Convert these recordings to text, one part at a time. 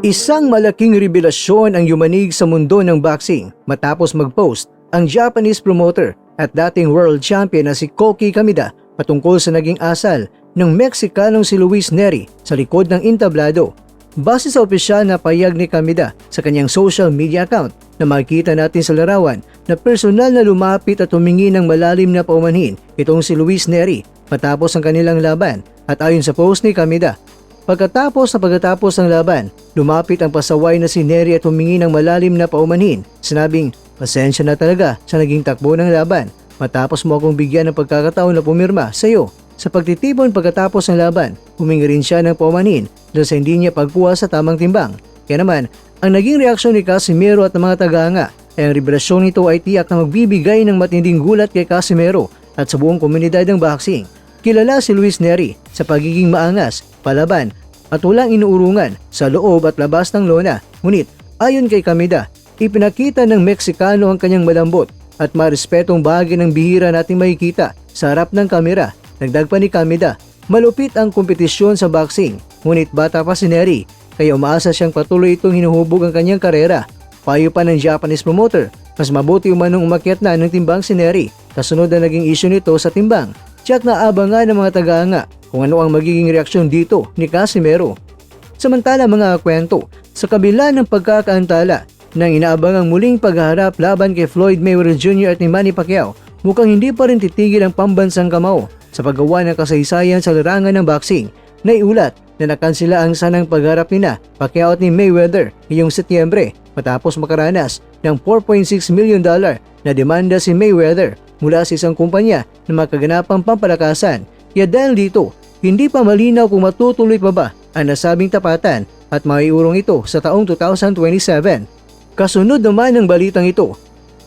Isang malaking revelasyon ang yumanig sa mundo ng boxing matapos mag-post ang Japanese promoter at dating world champion na si Koki Kameda patungkol sa naging asal ng Meksikanong si Luis Nery sa likod ng entablado. Base sa opisyal na payag ni Kameda sa kanyang social media account na makikita natin sa larawan na personal na lumapit at humingi ng malalim na paumanhin itong si Luis Nery matapos ang kanilang laban at ayon sa post ni Kameda, pagkatapos ng laban, lumapit ang pasaway na si Nery at humingi ng malalim na paumanhin. Sinabing, pasensya na talaga sa naging takbo ng laban matapos mo akong bigyan ng pagkakataon na pumirma sa iyo. Sa pagtitipon pagkatapos ng laban, humingi rin siya ng paumanhin dahil sa hindi niya pagkuha sa tamang timbang. Kaya naman, ang naging reaksyon ni Casimero at ng mga tagahanga ay ang revelasyon nito ay tiyak na magbibigay ng matinding gulat kay Casimero at sa buong komunidad ng boxing. Kilala si Luis Nery sa pagiging maangas, palaban at walang inuurungan sa loob at labas ng lona. Ngunit ayon kay Kameda, ipinakita ng Meksikano ang kanyang malambot at marespetong bahagi ng bihira nating makikita sa harap ng kamera. Dagdag pa ni Kameda, malupit ang kompetisyon sa boxing, ngunit bata pa si Nery kaya umaasa siyang patuloy itong hinuhubog ang kanyang karera. Payo pa ng Japanese promoter, mas mabuti umanong umakyat na ng timbang si Nery kasunod na naging issue nito sa timbang. Tiyak na abangan ng mga tagahanga kung ano ang magiging reaksyon dito ni Casimero. Samantala mga kwento, sa kabila ng pagkakaantala ng inaabangang muling pagharap laban kay Floyd Mayweather Jr. at ni Manny Pacquiao, mukhang hindi pa rin titigil ang pambansang kamao sa paggawa ng kasaysayan sa larangan ng boxing. Naiulat na nakansela ang sanang pagharap nina Pacquiao at ni Mayweather ngayong Setyembre matapos makaranas ng $4.6 million na demanda si Mayweather mula sa isang kumpanya na makaganapang pampalakasan. Kaya dahil dito, hindi pa malinaw kung matutuloy pa ba ang nasabing tapatan at maiurong ito sa taong 2027. Kasunod naman ng balitang ito,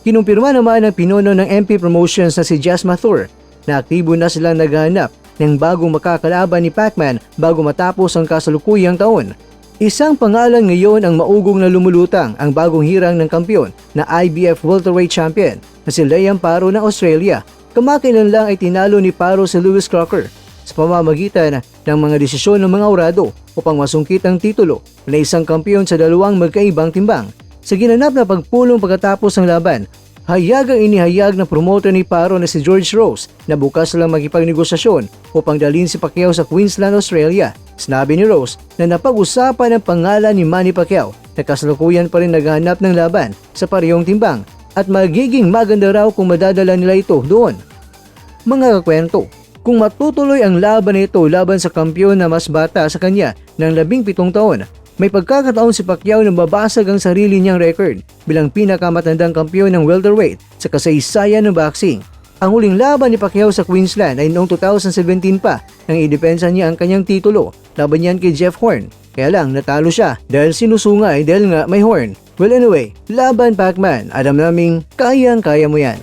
kinumpirma naman ng pinuno ng MP Promotions na si Jess Mathur na aktibo na silang naghahanap ng bagong makakalaban ni Pacman bago matapos ang kasalukuyang taon. Isang pangalan ngayon ang maugong na lumulutang ang bagong hirang ng kampiyon na IBF welterweight champion na si Liam Paro ng Australia. Kamakailan lang ay tinalo ni Paro si Lewis Crocker sa pamamagitan ng mga desisyon ng mga orado upang masungkit ang titulo na isang kampiyon sa dalawang magkaibang timbang. Sa ginanap na pagpulong pagkatapos ng laban, hayagang inihayag ng promoter ni Paro na si George Rose na bukas lang makipagnegosasyon upang dalhin si Pacquiao sa Queensland, Australia. Sinabi ni Rose na napag-usapan ang pangalan ni Manny Pacquiao na kasalukuyan pa rin naghahanap ng laban sa parehong timbang at magiging maganda raw kung madadala nila ito doon. Mga kakwento, kung matutuloy ang laban na ito laban sa kampiyon na mas bata sa kanya ng 17 taon, may pagkakataon si Pacquiao na babasag ang sarili niyang record bilang pinakamatandang kampiyon ng welterweight sa kasaysayan ng boxing. Ang huling laban ni Pacquiao sa Queensland ay noong 2017 pa nang idepensa niya ang kanyang titulo laban niyan kay Jeff Horn. Kaya lang natalo siya dahil sinusungay dahil nga may horn. Well anyway, laban Pacman, alam naming kayang-kaya mo yan.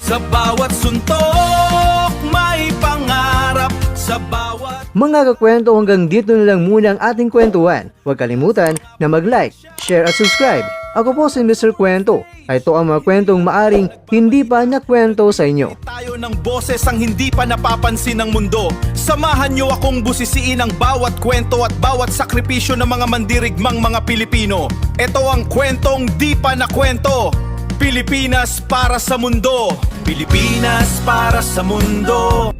Sa bawat suntok, may pangarap sa bawat... Mga kakwento, hanggang dito na lang muna ang ating kwentuhan. Huwag kalimutan na mag-like, share at subscribe. Ako po si Mr. Kwento. Ito ang mga kwentong maaring hindi pa nakwento sa inyo. Tayo ng boses ang hindi pa napapansin ng mundo. Samahan niyo akong busisiin ang bawat kwento at bawat sakripisyo ng mga mandirigmang mga Pilipino. Ito ang kwentong di pa nakwento. Pilipinas para sa mundo. Pilipinas para sa mundo.